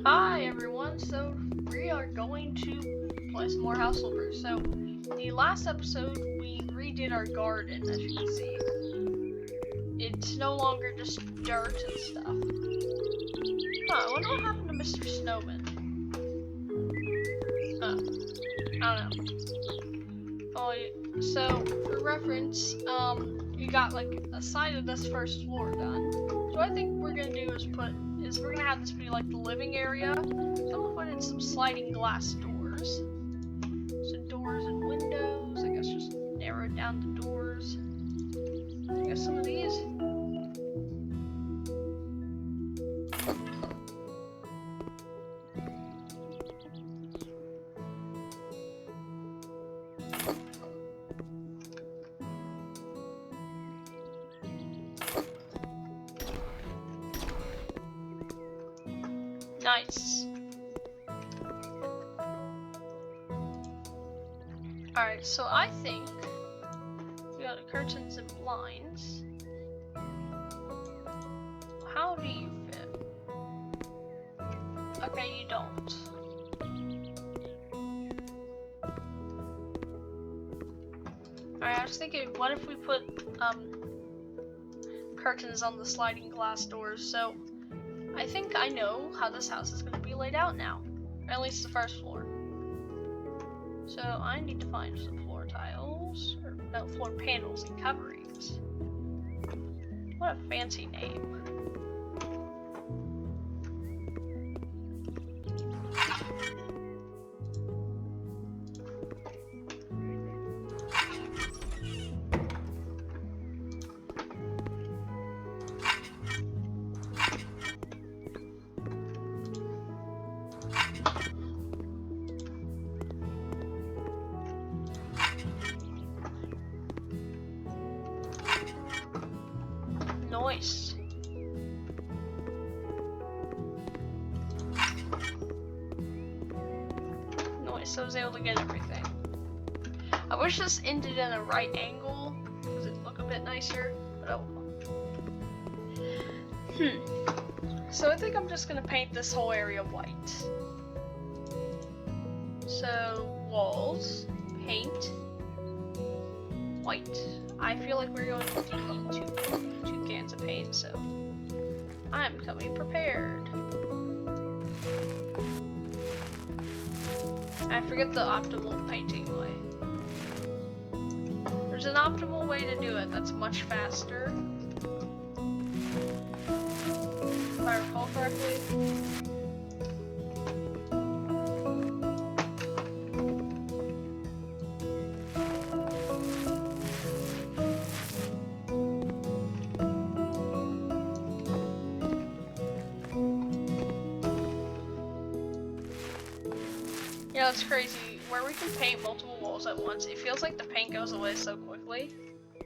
Hi everyone, so we are going to play some more House Flippers. So, the last episode we redid our garden, as you can see. It's no longer just dirt and stuff. I wonder what happened to Mr. Snowman. I don't know. Oh, so for reference, you got like a side of this first floor done. So what I think we're gonna do is we're gonna have this be like the living area. So I'm gonna put in some sliding glass doors. So doors and windows. I guess just narrow down the doors. I guess some of these. Nice. Alright, so I think we got curtains and blinds. How do you fit? Okay, you don't. Alright, I was thinking, what if we put curtains on the sliding glass doors? So I think I know how this house is going to be laid out now, or at least the first floor. So I need to find some floor tiles, or no, floor panels and coverings. What a fancy name. Nice. Nice, so I was able to get everything. I wish this ended in a right angle, because it'd look a bit nicer, but oh well. So I think I'm just gonna paint this whole area white. So, walls, paint, white. I feel like we're going to need two cans of paint, so I'm coming prepared. I forget the optimal painting way. There's an optimal way to do it that's much faster. If I recall correctly. Yeah, that's crazy. Where we can paint multiple walls at once, it feels like the paint goes away so quickly,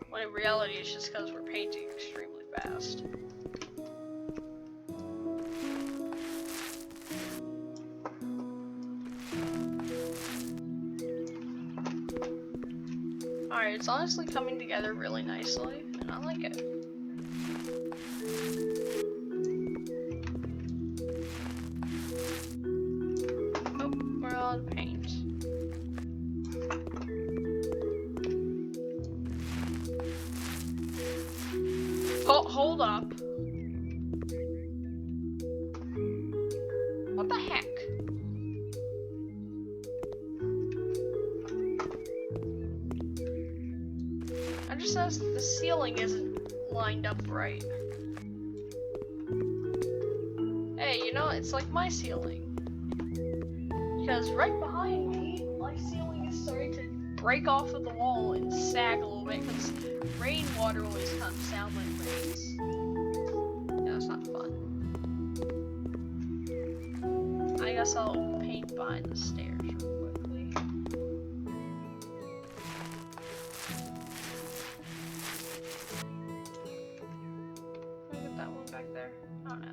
when in reality it's just because we're painting extremely fast. Alright, it's honestly coming together really nicely, and I like it. Oh, we're out of paint. Hold up. What the heck? I just noticed the ceiling isn't lined up right. Hey, you know, it's like my ceiling. Because right behind me, my ceiling is starting to break off of the wall and sag a little bit because rainwater always comes down when it rains. Yeah, that's not fun. I guess I'll paint behind the stairs real quickly. Look at that one back there. Oh no.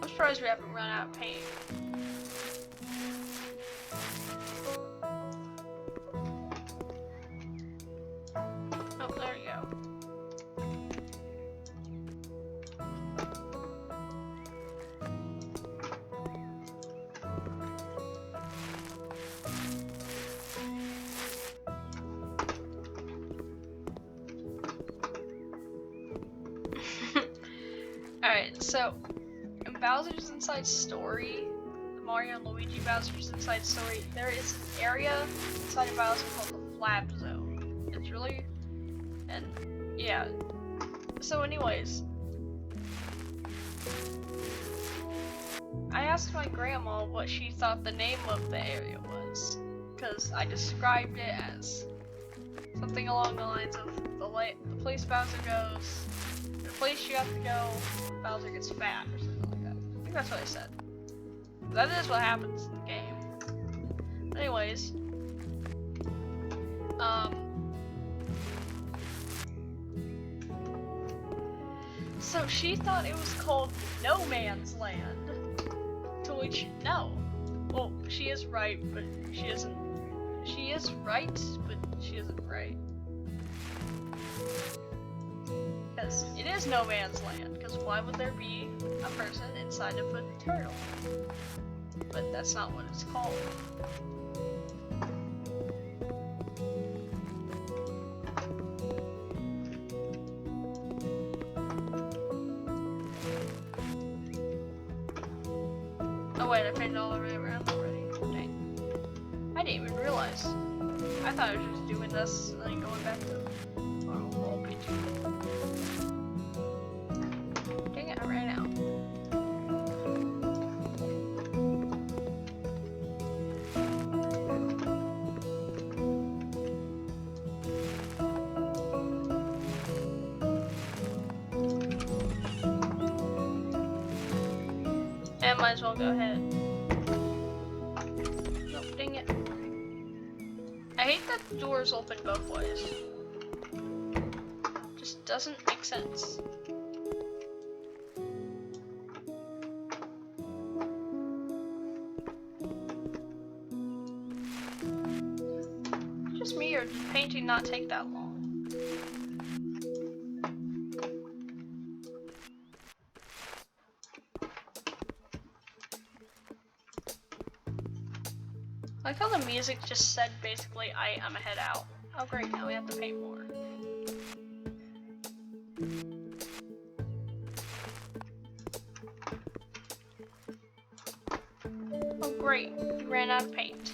I'm surprised we haven't run out of paint. Oh, there you go. Alright, so in Bowser's Inside Story, the Mario and Luigi Bowser's Inside Story, there is an area inside of Bowser called the Flap Zone. It's really, and yeah. So anyways, I asked my grandma what she thought the name of the area was, because I described it as something along the lines of the place Bowser goes, the place you have to go when Bowser gets fat, or something like that. I think that's what I said. That is what happens in the game. But anyways, so she thought it was called No Man's Land, to which, no. Well, she is right, but she isn't. She is right, but she isn't right. Because it is No Man's Land, because why would there be a person inside of a turtle? But that's not what it's called. Oh wait, I painted all the way around already. Dang. I didn't even realize. I thought I was just doing this and then going back to our wall painting. Dang it, I ran out. And might as well go ahead. Nope, dang it. I hate that the doors open both ways. Just doesn't make sense. Just me, or did painting not take that long? I like how the music just said basically, I'm gonna head out. Oh great, now we have to paint more. Oh great, we ran out of paint.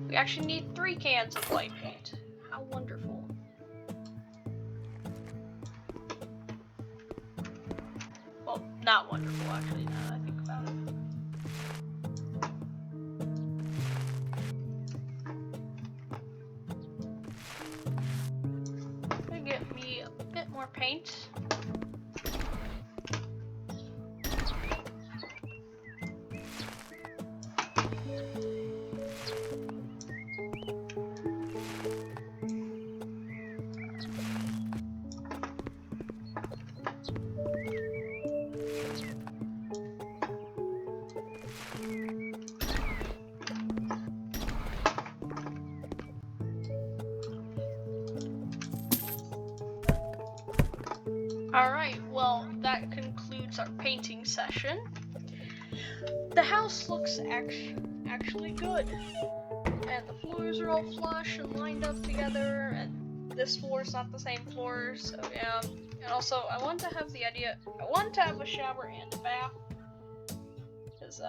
We actually need 3 cans of white paint. How wonderful. Well, not wonderful actually, now that I think about it. Gonna get me a bit more paint. Alright, well, that concludes our painting session. The house looks actually good. And the floors are all flush and lined up together, and this floor is not the same floor, so yeah. And also, I wanted to have a shower and a bath. Because,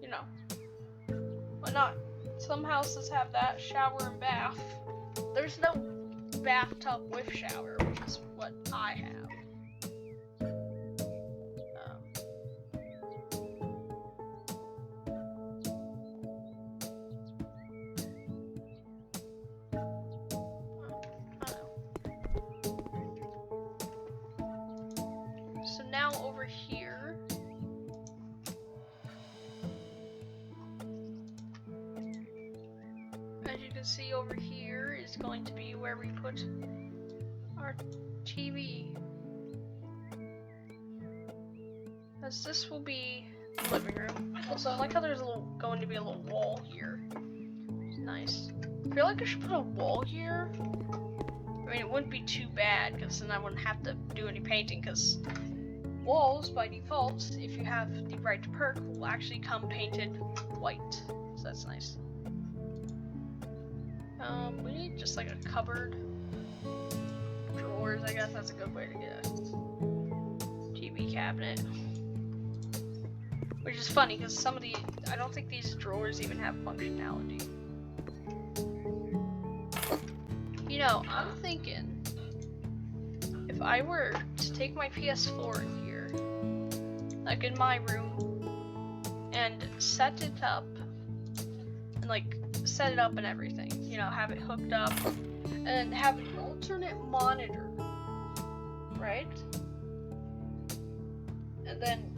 you know, why not? Some houses have that, shower and bath. There's no bathtub with shower, which is what I have. So now over here, as you can see over here is going to be where we put our TV. As this will be living room. Also, I like how there's going to be a little wall here. Nice. I feel like I should put a wall here. I mean, it wouldn't be too bad, because then I wouldn't have to do any painting, because walls, by default, if you have the right perk, will actually come painted white. So that's nice. We need just like a cupboard. Drawers, I guess that's a good way to get a TV cabinet. Which is funny, because I don't think these drawers even have functionality. You know, I'm thinking, if I were to take my PS4 in here, like in my room, and set it up, and like, set it up and everything, you know, have it hooked up, and have an alternate monitor, right? And then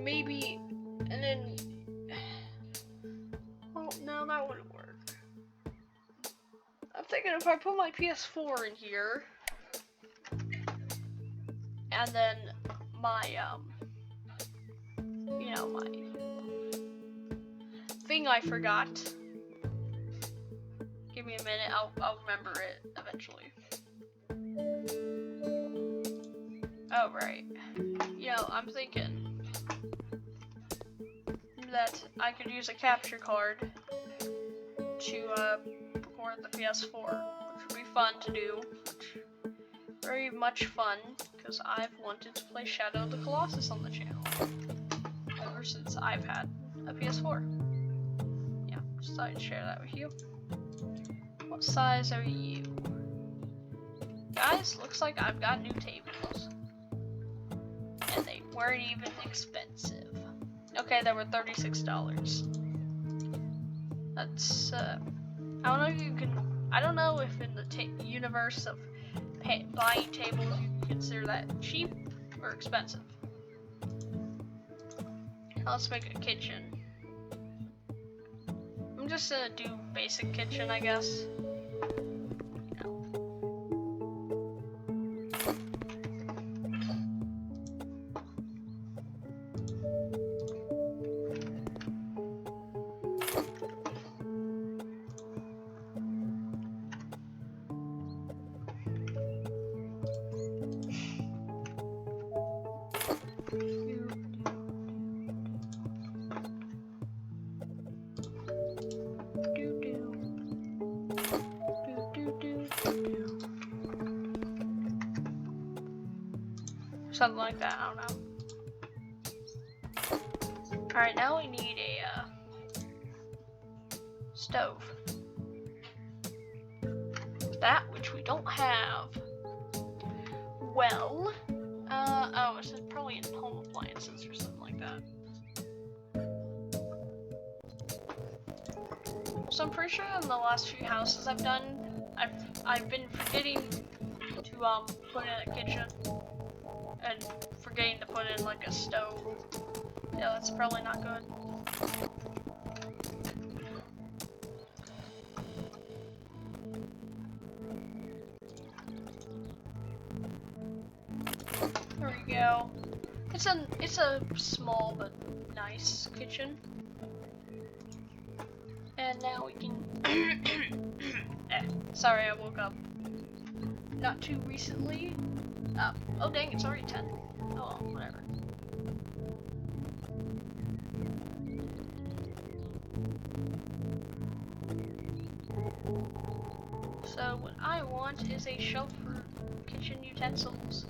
maybe, and then, well, no, that wouldn't work. I'm thinking if I put my PS4 in here, and then my, you know, my thing I forgot. Give me a minute, I'll remember it eventually. Oh, right. You know, I'm thinking that I could use a capture card to record the PS4, which would be fun to do. Very much fun, because I've wanted to play Shadow of the Colossus on the channel ever since I've had a PS4. Yeah, just thought I'd share that with you. What size are you? Guys, looks like I've got new tables. And they weren't even expensive. Okay, they were $36. That's, I don't know if you can, I don't know if in the universe of buying tables you can consider that cheap or expensive. Now let's make a kitchen. I'm just gonna do basic kitchen, I guess. Something like that, I don't know. Alright, now we need a stove. That which we don't have. Well, oh, it's probably in home appliances or something like that. So I'm pretty sure in the last few houses I've done, I've been forgetting to put in a kitchen. And forgetting to put in like a stove. Yeah, that's probably not good. There we go. It's a small but nice kitchen. And now we can sorry, I woke up not too recently. Oh dang, it's already 10. Oh well, whatever. So what I want is a shelf for kitchen utensils.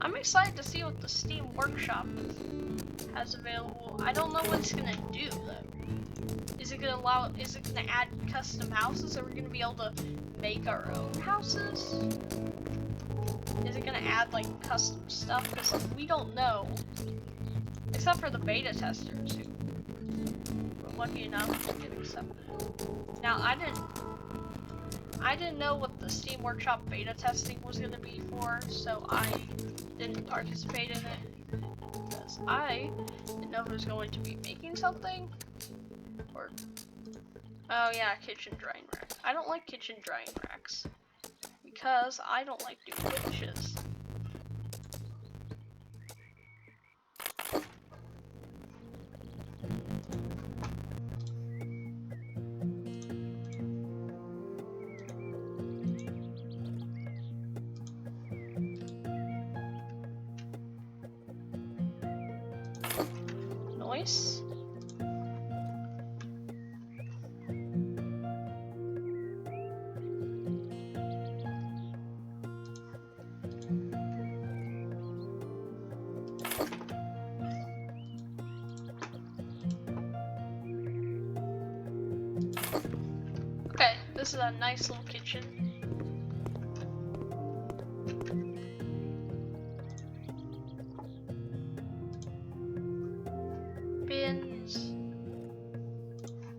I'm excited to see what the Steam Workshop has available. I don't know what it's gonna do though. Is it gonna add custom houses? Are we gonna be able to make our own houses? Is it gonna add like custom stuff? Because we don't know. Except for the beta testers who were lucky enough to get accepted. Now I didn't know what the Steam Workshop beta testing was gonna be for, so I didn't participate in it. Because I didn't know who was going to be making something. Or, oh yeah, kitchen drying rack. I don't like kitchen drying racks because I don't like doing dishes. Nice. Okay, this is a nice little kitchen. Bins.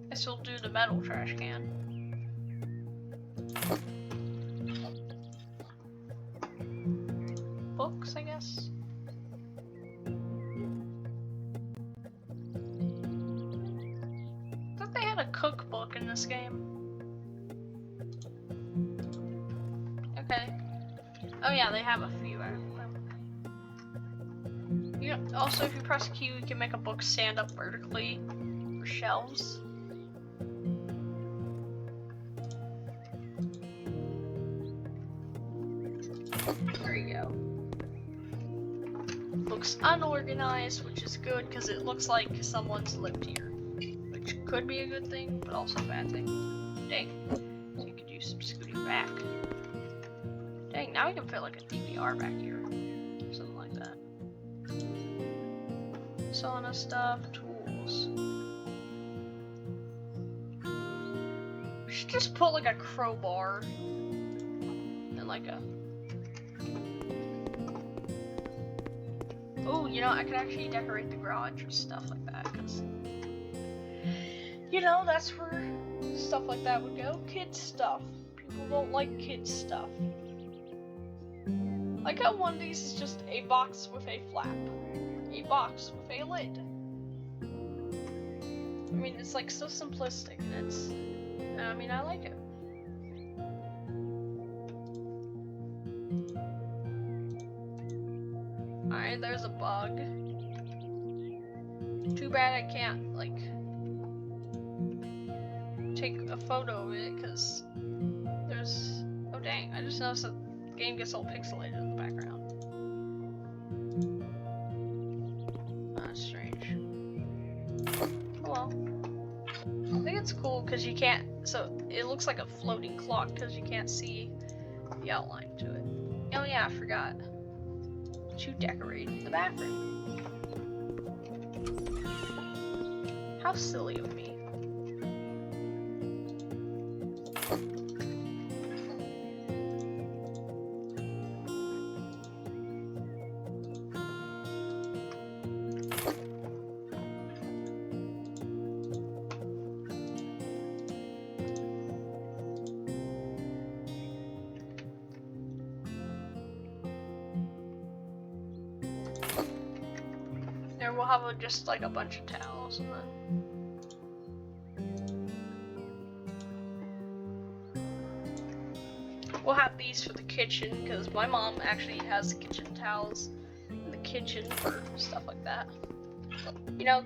Guess we'll do the metal trash can. Books, I guess. I thought they had a cookbook in this game. Okay. Oh yeah, they have a few. Also, if you press Q, you can make a book stand up vertically for shelves. There you go. Looks unorganized, which is good because it looks like someone's lived here, which could be a good thing, but also a bad thing. Dang. So you could use some scooting back. Dang, now we can fit like a DVR back here. Something like that. Sauna stuff, tools. We should just put like a crowbar and like a... Oh, you know, I could actually decorate the garage with stuff like that, because, you know, that's where stuff like that would go. Kids stuff. People don't like kids stuff. Like how one of these is just a box with a flap. A box with a lid. I mean, it's like so simplistic, and it's, I mean, I like it. Alright, there's a bug. Too bad I can't, like, take a photo of it, because there's... Oh dang, I just noticed that the game gets all pixelated in the background. That's strange. Oh well. I think it's cool, because you can't... So, it looks like a floating clock, because you can't see the outline to it. Oh yeah, I forgot to decorate the bathroom. How silly of me. There we'll have just like a bunch of towels and then we'll have these for the kitchen because my mom actually has kitchen towels in the kitchen for stuff like that. You know,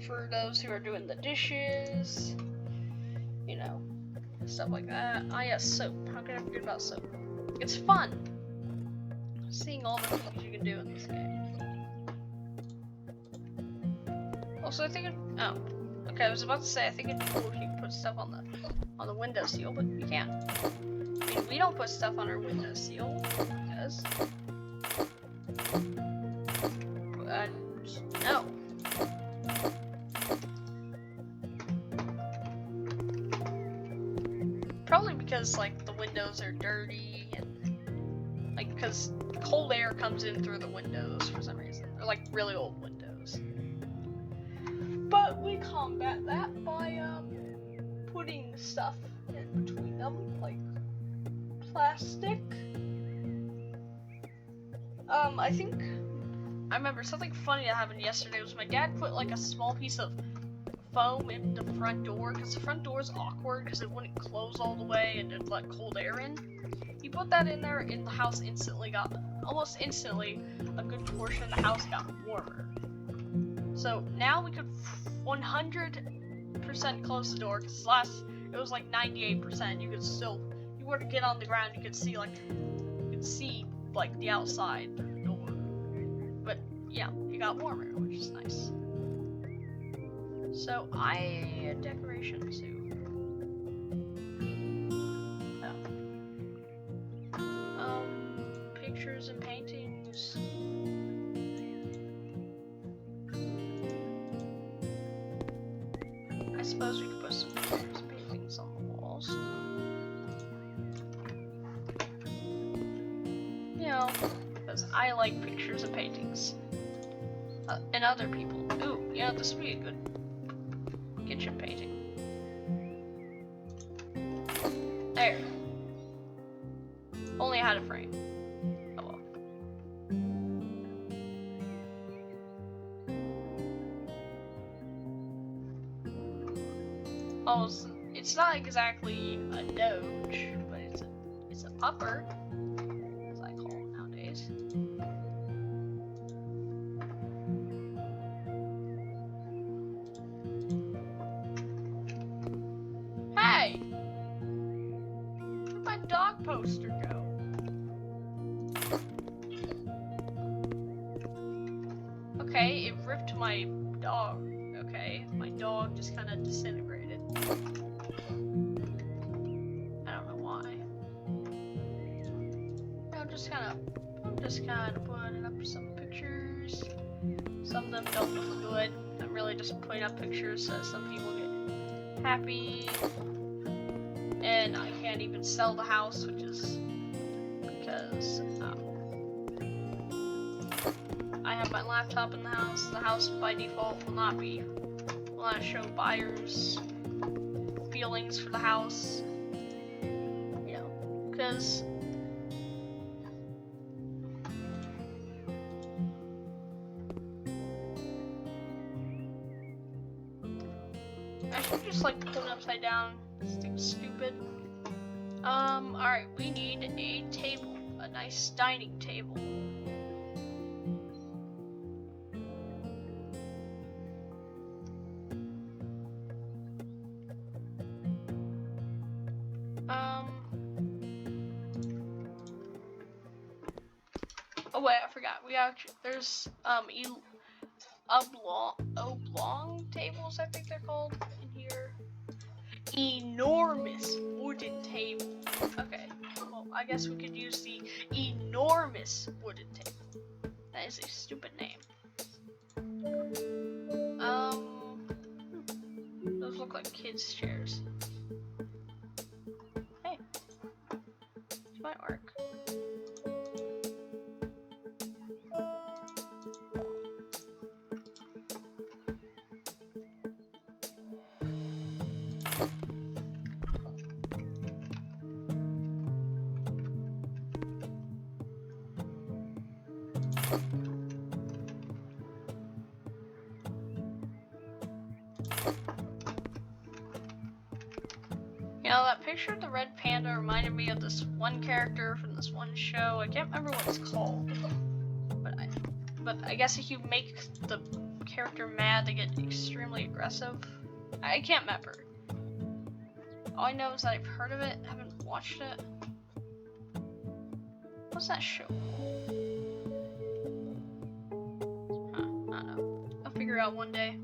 for those who are doing the dishes, you know, stuff like that. Ah yes, soap. How can I forget about soap? It's fun seeing all the things you can do in this game. Also, I think oh, okay. I was about to say I think it'd be cool if you put stuff on the windowsill, but you can't. I mean, we don't put stuff on our windowsill because no. Probably because like the windows are dirty and like because cold air comes in through the windows for some reason, or like really old windows. But we combat that by putting stuff in between them, like plastic. I think I remember something funny that happened yesterday was my dad put like a small piece of foam in the front door, because the front door is awkward because it wouldn't close all the way and it'd let cold air in. You put that in there and the house almost instantly, a good portion of the house got warmer. So now we could 100% close the door, because it was like 98%. You were to get on the ground, you could see the outside door. But yeah, it got warmer, which is nice. So decorations too. Pictures and paintings. I suppose we could put some pictures and paintings on the walls. You know, because I like pictures and paintings. And other people. Ooh, this would be a good kitchen painting. There. Only had a frame. Oh well. Oh, it's not exactly a doge, but it's an upper, as I call it nowadays. Hey! Where'd my dog poster go? Okay, it ripped my dog. Okay, my dog just kind of disintegrated. I don't know why. I'm just kind of putting up some pictures. Some of them don't look good. I'm really just putting up pictures so some people get happy. And I can't even sell the house, which is because I have my laptop in the house. The house by default will not show buyers' feelings for the house. Because I should just put it upside down. This thing's stupid. Alright, we need a table. A nice dining table. Oh wait, I forgot. There's oblong tables, I think they're called, in here. Enormous wooden table. Okay, well, I guess we could use the enormous wooden table. That is a stupid name. Those look like kids' chairs. Hey, this might work. That picture of the red panda reminded me of this one character from this one show. I can't remember what it's called, but I guess if you make the character mad, they get extremely aggressive. I can't remember. All I know is that I've heard of it, haven't watched it. What's that show? I don't know. I'll figure it out one day.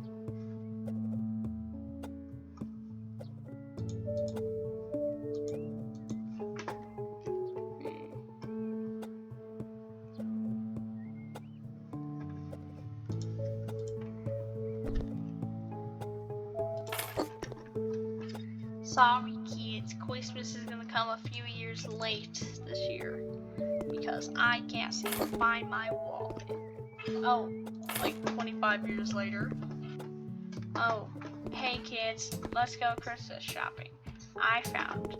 Sorry kids, Christmas is gonna come a few years late this year because I can't seem to find my wallet. Oh, like 25 years later. Oh, hey kids, let's go Christmas shopping. I found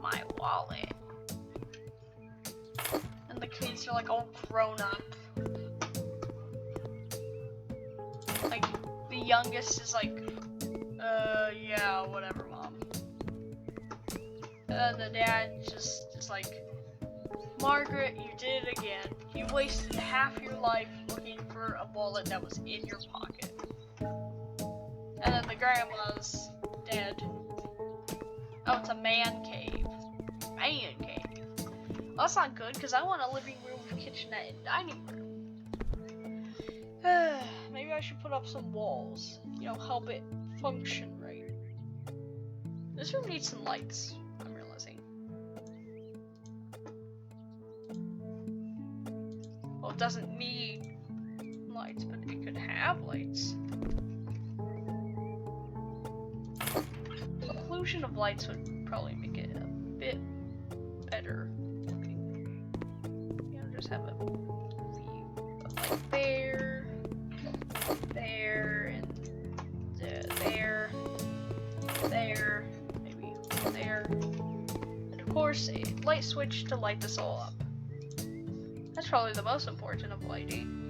my wallet. And the kids are all grown up. Like, the youngest is Yeah, whatever, Mom. The dad just is like, Margaret, you did it again. You wasted half your life looking for a bullet that was in your pocket. And then the grandma's dead. Oh, it's a man cave. Man cave. Well, that's not good, because I want a living room, kitchenette, and dining room. Maybe I should put up some walls. You know, help it function right. This room needs some lights, I'm realizing. Well, it doesn't need lights, but it could have lights. The inclusion of lights would probably make it a bit better looking. You know, just have a view of like there, and there, maybe there, and of course a light switch to light this all up. That's probably the most important of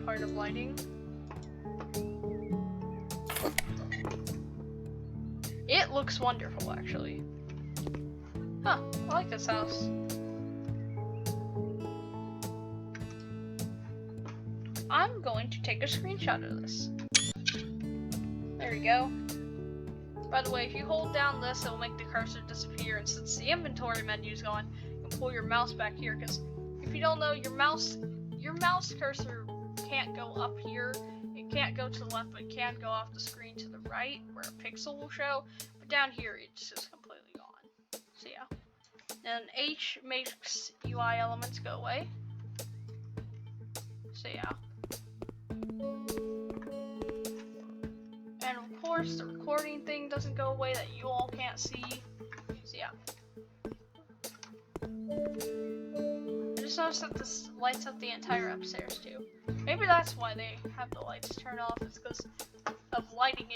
part of lighting. It looks wonderful, actually. Huh, I like this house. I'm going to take a screenshot of this. There we go. By the way, if you hold down this, it will make the cursor disappear, and since the inventory menu is gone, you can pull your mouse back here, because if you don't know, your mouse cursor can't go up here. It can't go to the left, but it can go off the screen to the right, where a pixel will show. But down here, it's just completely gone. So yeah. And H makes UI elements go away. So yeah. And of course, the recording thing doesn't go away that you all can't see. So yeah. I just noticed that this lights up the entire upstairs too. Maybe that's why they have the lights turned off. It's because of lighting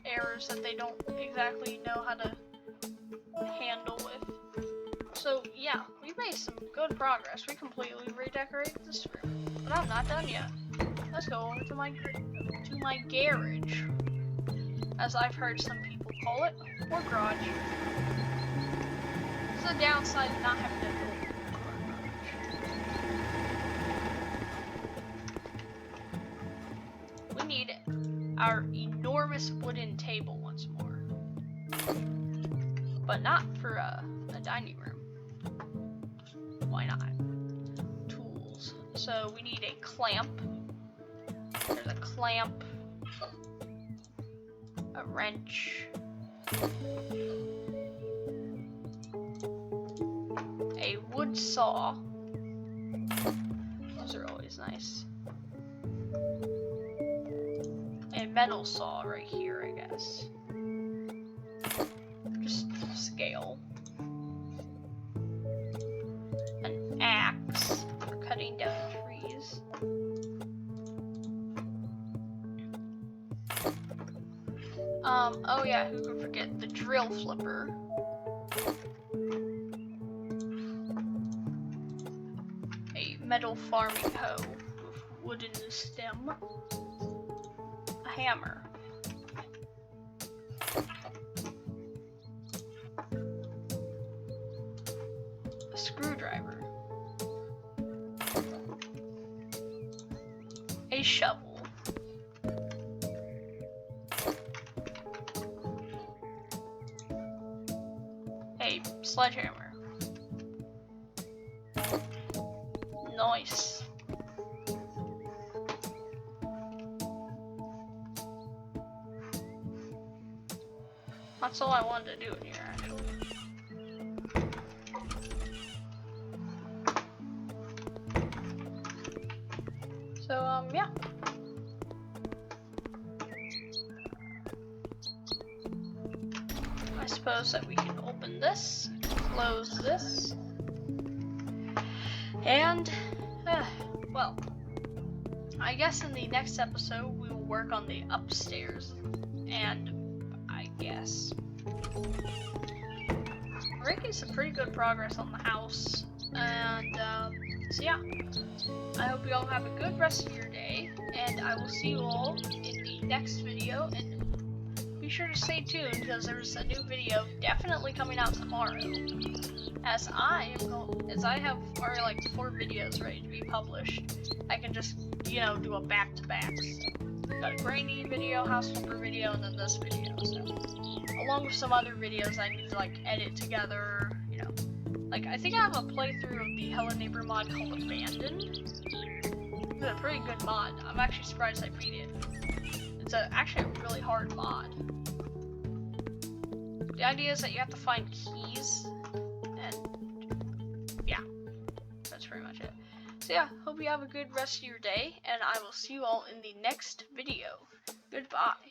errors that they don't exactly know how to handle with. So yeah, we made some good progress. We completely redecorated this room, but I'm not done yet. Let's go over to my garage, as I've heard some people call it, or garage. It's the downside of not having to build a garage. We need our enormous wooden table once more, but not for a dining room. Why not? Tools. So we need a clamp. There's a clamp, a wrench, a wood saw. Those are always nice. A metal saw right here, I guess. Just scale. An axe for cutting down trees. Oh yeah, who could forget the drill flipper? A metal farming hoe with wooden stem. A hammer. A screwdriver. A shovel. A sledgehammer. Nice. That's all I wanted to do in here, actually. So, yeah. I suppose that we can open this, close this, and, well, I guess in the next episode we will work on the upstairs, and I guess we're making some pretty good progress on the house, and, so yeah, I hope you all have a good rest of your day, and I will see you all in the next video, and be sure to stay tuned because there's a new video definitely coming out tomorrow. As I have already like 4 videos ready to be published, I can just, you know, do a back-to-back. So, got a grainy video, house flipper video, and then this video. So, along with some other videos I need to like edit together, you know. Like, I think I have a playthrough of the Hello Neighbor mod called Abandoned. It's a pretty good mod. I'm actually surprised I beat it. It's actually a really hard mod. The idea is that you have to find keys, and yeah, that's pretty much it. So yeah, hope you have a good rest of your day, and I will see you all in the next video. Goodbye.